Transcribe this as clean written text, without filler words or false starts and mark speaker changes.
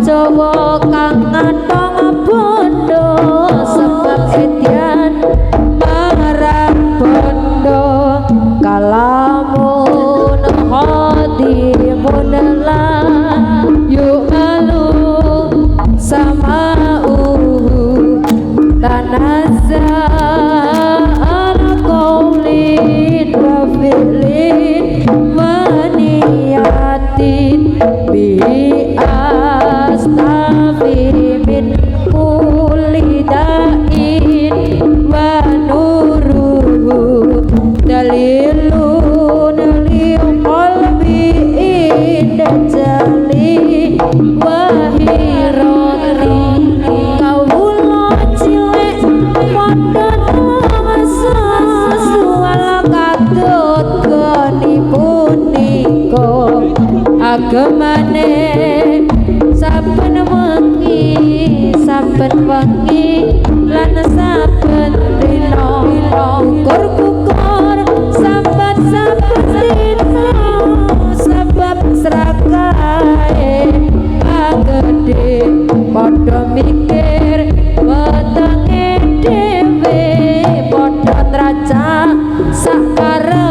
Speaker 1: Jawa kang ngatong bondo sebab edian marang bondo kalamun khadimun lah yuk malu sama tanazza ala qaulin wa fi'lin wa niyatin bi astaghfir min kulli da'in wa nuruhu dalilun li qalbi inda jali wa hirati kawula cilik padha suwala katut geni punika agemane saben wengi lan saben dina kukur sambat dina sebab srakae agede padha mikir wetenge dhewe padha nraca sakare